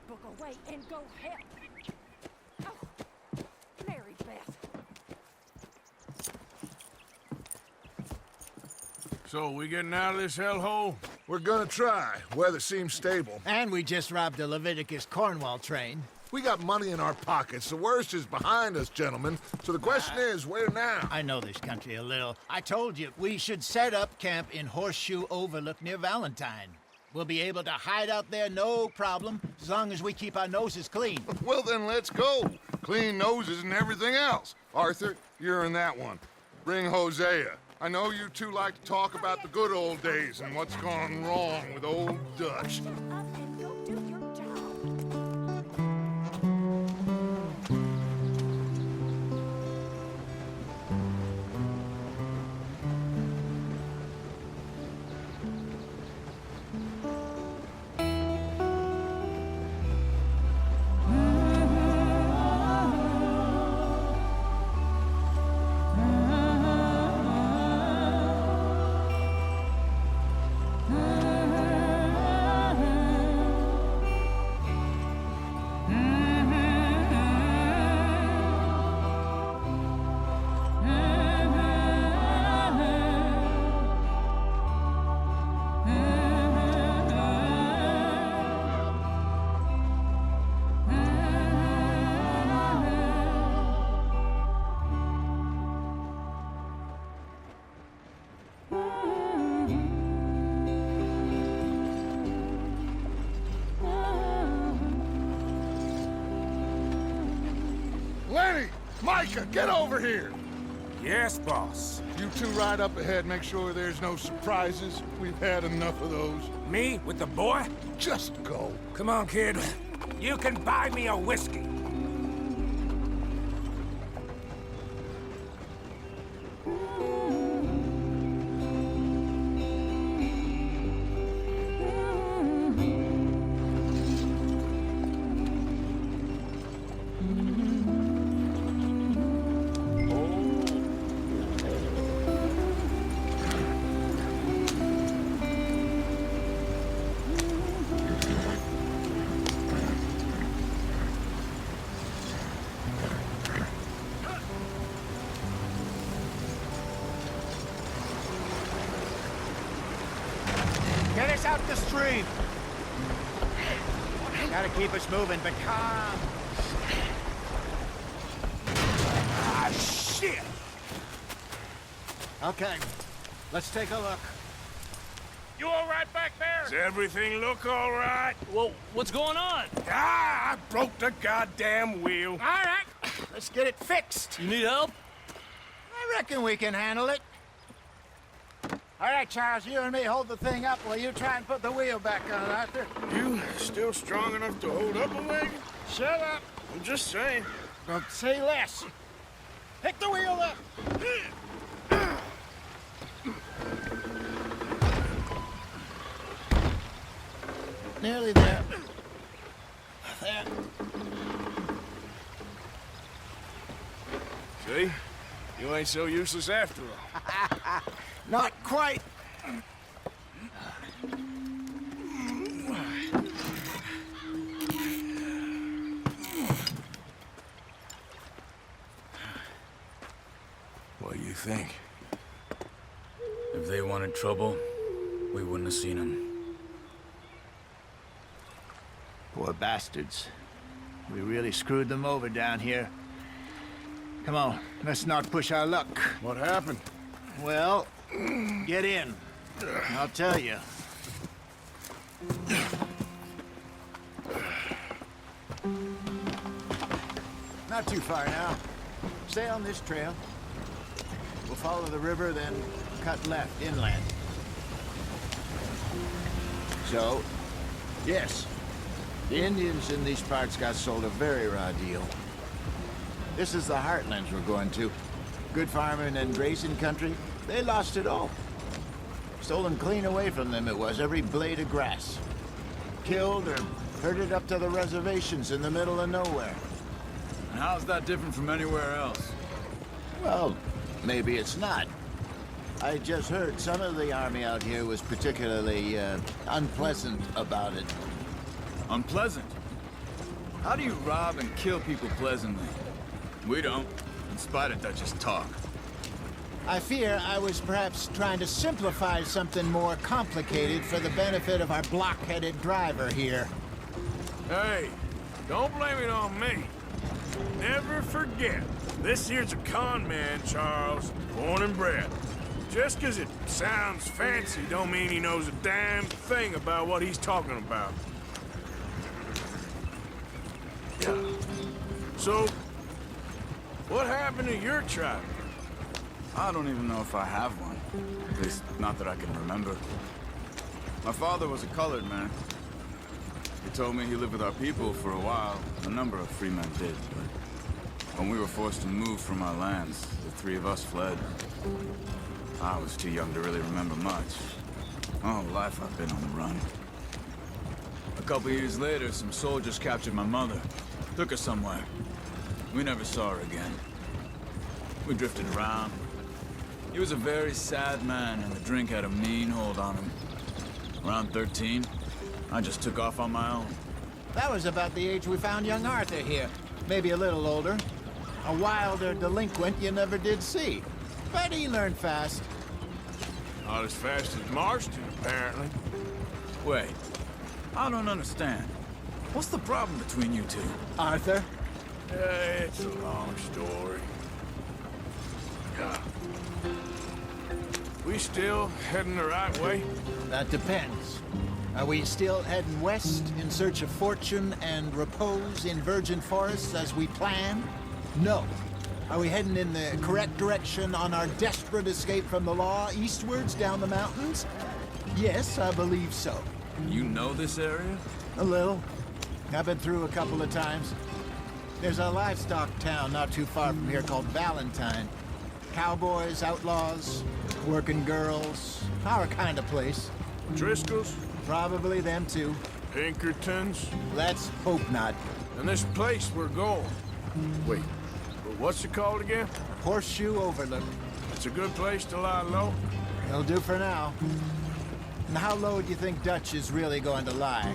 book away and go help. Oh, Mary Beth. So, we getting out of this hellhole? We're gonna try. Weather seems stable. And we just robbed a Leviticus Cornwall train. We got money in our pockets. The worst is behind us, gentlemen. So the question is, where now? I know this country a little. I told you, we should set up camp in Horseshoe Overlook near Valentine. We'll be able to hide out there, no problem, as long as we keep our noses clean. Well, then let's go. Clean noses and everything else. Arthur, you're in that one. Bring Hosea. I know you two like to talk about the good old days and what's gone wrong with old Dutch. Shut up and go do your job. Lenny! Micah, get over here! Yes, boss. You two ride up ahead, make sure there's no surprises. We've had enough of those. Me with the boy? Just go. Come on, kid. You can buy me a whiskey. Get us out the stream! Gotta keep us moving, but calm. Ah, shit! Okay, let's take a look. You all right back there? Does everything look all right? Well, what's going on? Ah, I broke the goddamn wheel. All right, let's get it fixed. You need help? I reckon we can handle it. All right, Charles, you and me hold the thing up while you try and put the wheel back on, Arthur. You still strong enough to hold up a wagon? Shut up. I'm just saying. Don't say less. Pick the wheel up. Nearly there. There. See? You ain't so useless after all. Not quite. What do you think? If they wanted trouble, we wouldn't have seen them. Poor bastards. We really screwed them over down here. Come on, let's not push our luck. What happened? Well, get in. I'll tell you. Not too far now. Stay on this trail. We'll follow the river, then cut left inland. So, yes, the Indians in these parts got sold a very raw deal. This is the heartlands we're going to. Good farming and grazing country, they lost it all. Stolen clean away from them it was, every blade of grass. Killed or herded up to the reservations in the middle of nowhere. And how's that different from anywhere else? Well, maybe it's not. I just heard some of the army out here was particularly, unpleasant about it. Unpleasant? How do you rob and kill people pleasantly? We don't, in spite of Dutch's talk. I fear I was perhaps trying to simplify something more complicated for the benefit of our block-headed driver here. Hey, don't blame it on me. Never forget, this here's a con man, Charles, born and bred. Just 'cause it sounds fancy don't mean he knows a damn thing about what he's talking about. Yeah. So, what happened to your tribe? I don't even know if I have one. At least, not that I can remember. My father was a colored man. He told me he lived with our people for a while. A number of free men did, but when we were forced to move from our lands, the three of us fled. I was too young to really remember much. My whole life I've been on the run. A couple years later, some soldiers captured my mother. Took her somewhere. We never saw her again. We drifted around. He was a very sad man, and the drink had a mean hold on him. Around 13, I just took off on my own. That was about the age we found young Arthur here. Maybe a little older. A wilder delinquent you never did see. But he learned fast. Not as fast as Marston, apparently. Wait, I don't understand. What's the problem between you two? Arthur? It's a long story. Yeah. We still heading the right way? That depends. Are we still heading west in search of fortune and repose in virgin forests as we planned? No. Are we heading in the correct direction on our desperate escape from the law eastwards down the mountains? Yes, I believe so. You know this area? A little. I've been through a couple of times. There's a livestock town not too far from here called Valentine. Cowboys, outlaws, working girls, our kind of place. Driscoll's? Probably them too. Pinkertons? Let's hope not. And this place we're going. Wait, what's it called again? Horseshoe Overlook. It's a good place to lie low. It'll do for now. And how low do you think Dutch is really going to lie?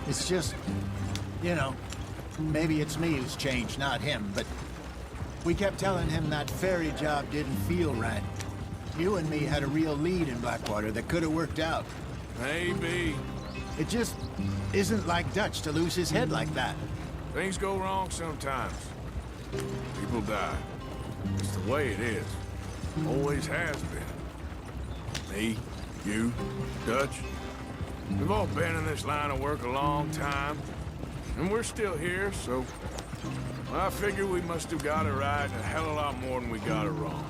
It's just, you know, maybe it's me who's changed, not him, but we kept telling him that ferry job didn't feel right. You and me had a real lead in Blackwater that could have worked out. Maybe. It just isn't like Dutch to lose his head like that. Things go wrong sometimes. People die. It's the way it is. Always has been. Me, you, Dutch. We've all been in this line of work a long time. And we're still here, so... I figure we must have got it right a hell of a lot more than we got it wrong.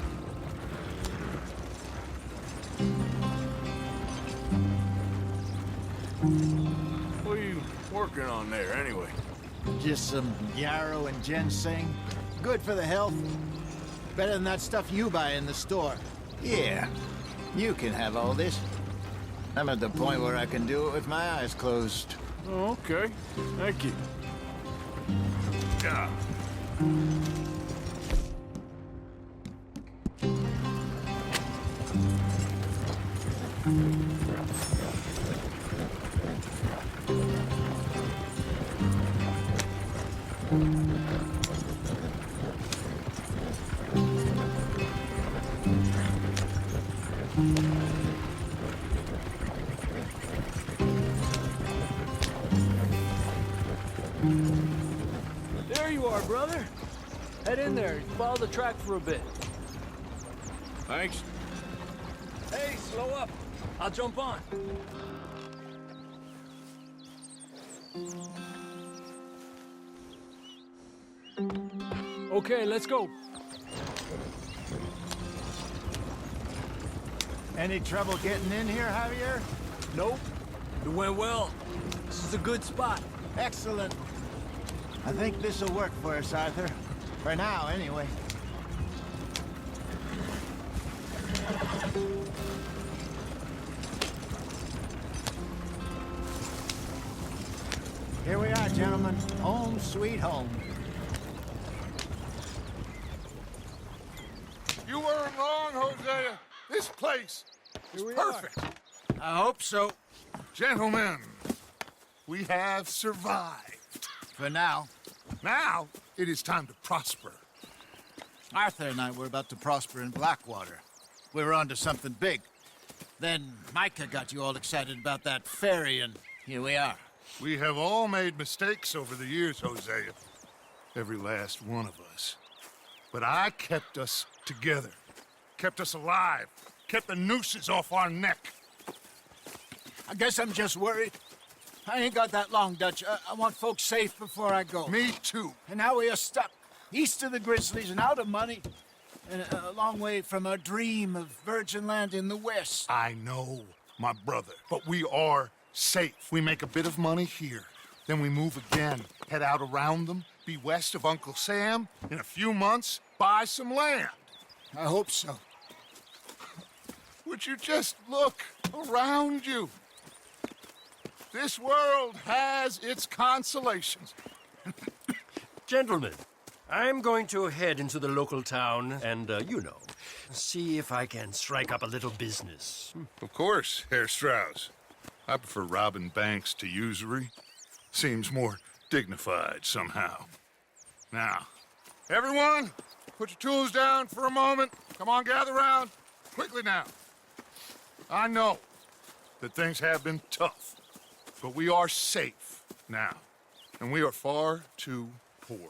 What are you working on there, anyway? Just some yarrow and ginseng. Good for the health. Better than that stuff you buy in the store. Yeah, you can have all this. I'm at the point where I can do it with my eyes closed. Oh, okay. Thank you. Yeah. There you are, brother. Head in there. Follow the track for a bit. Thanks. Hey, slow up. I'll jump on. Okay, let's go. Any trouble getting in here, Javier? Nope. It went well. This is a good spot. Excellent. I think this'll work for us, Arthur. For now, anyway. Here we are, gentlemen. Home sweet home. You weren't wrong, Hosea. This place is perfect. I hope so. Gentlemen, we have survived. For now. Now, it is time to prosper. Arthur and I were about to prosper in Blackwater. We were onto something big. Then Micah got you all excited about that ferry, and here we are. We have all made mistakes over the years, Hosea. Every last one of us. But I kept us together. Kept us alive. Kept the nooses off our neck. I guess I'm just worried. I ain't got that long, Dutch. I want folks safe before I go. Me too. And now we are stuck, east of the Grizzlies and out of money, and a long way from our dream of virgin land in the west. I know, my brother. But we are safe. We make a bit of money here. Then we move again, head out around them, be west of Uncle Sam. In a few months, buy some land. I hope so. Would you just look around you? This world has its consolations. Gentlemen, I'm going to head into the local town and, see if I can strike up a little business. Of course, Herr Strauss. I prefer robbing banks to usury. Seems more dignified somehow. Now, everyone, put your tools down for a moment. Come on, gather round. Quickly now. I know that things have been tough, but we are safe now, and we are far too poor.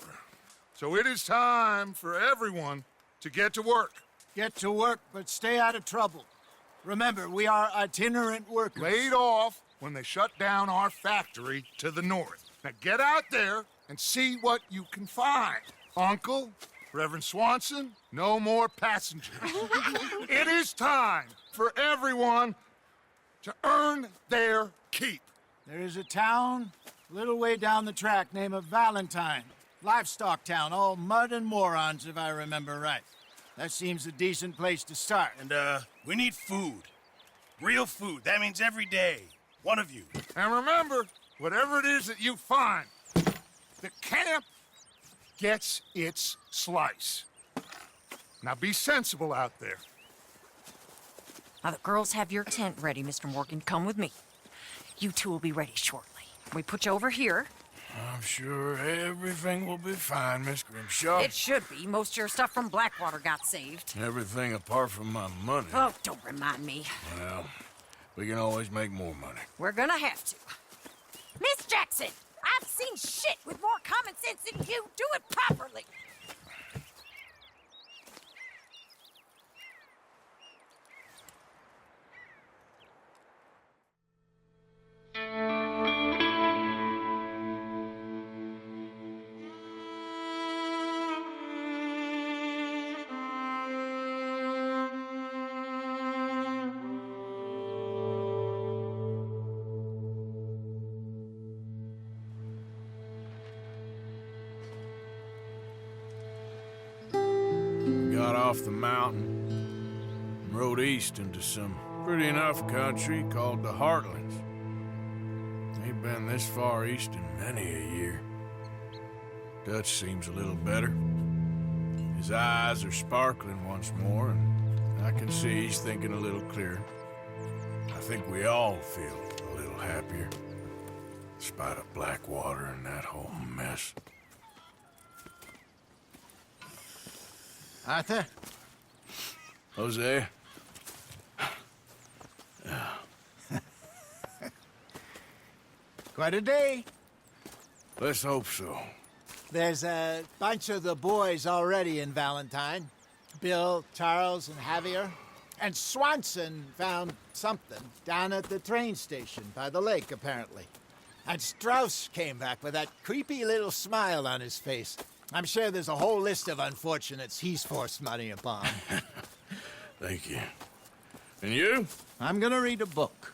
So it is time for everyone to get to work. Get to work, but stay out of trouble. Remember, we are itinerant workers. Laid off when they shut down our factory to the north. Now get out there and see what you can find. Uncle, Reverend Swanson, no more passengers. It is time for everyone to earn their keep. There is a town a little way down the track named Valentine. Livestock town, all mud and morons, if I remember right. That seems a decent place to start. And, we need food. Real food. That means every day. One of you. And remember, whatever it is that you find, the camp gets its slice. Now be sensible out there. Now the girls have your tent ready, Mr. Morgan. Come with me. You two will be ready shortly. We put you over here. I'm sure everything will be fine, Miss Grimshaw. It should be. Most of your stuff from Blackwater got saved. Everything apart from my money. Oh, don't remind me. Well, we can always make more money. We're gonna have to. Miss Jackson, I've seen shit with more common sense than you. Do it properly. Got off the mountain and rode east into some pretty enough country called the Heartlands. Ain't been this far east in many a year. Dutch seems a little better. His eyes are sparkling once more, and I can see he's thinking a little clearer. I think we all feel a little happier, in spite of Blackwater and that whole mess. Arthur? Hosea? Quite a day. Let's hope so. There's a bunch of the boys already in Valentine. Bill, Charles, and Javier. And Swanson found something down at the train station by the lake, apparently. And Strauss came back with that creepy little smile on his face. I'm sure there's a whole list of unfortunates he's forced money upon. Thank you. And you? I'm gonna read a book.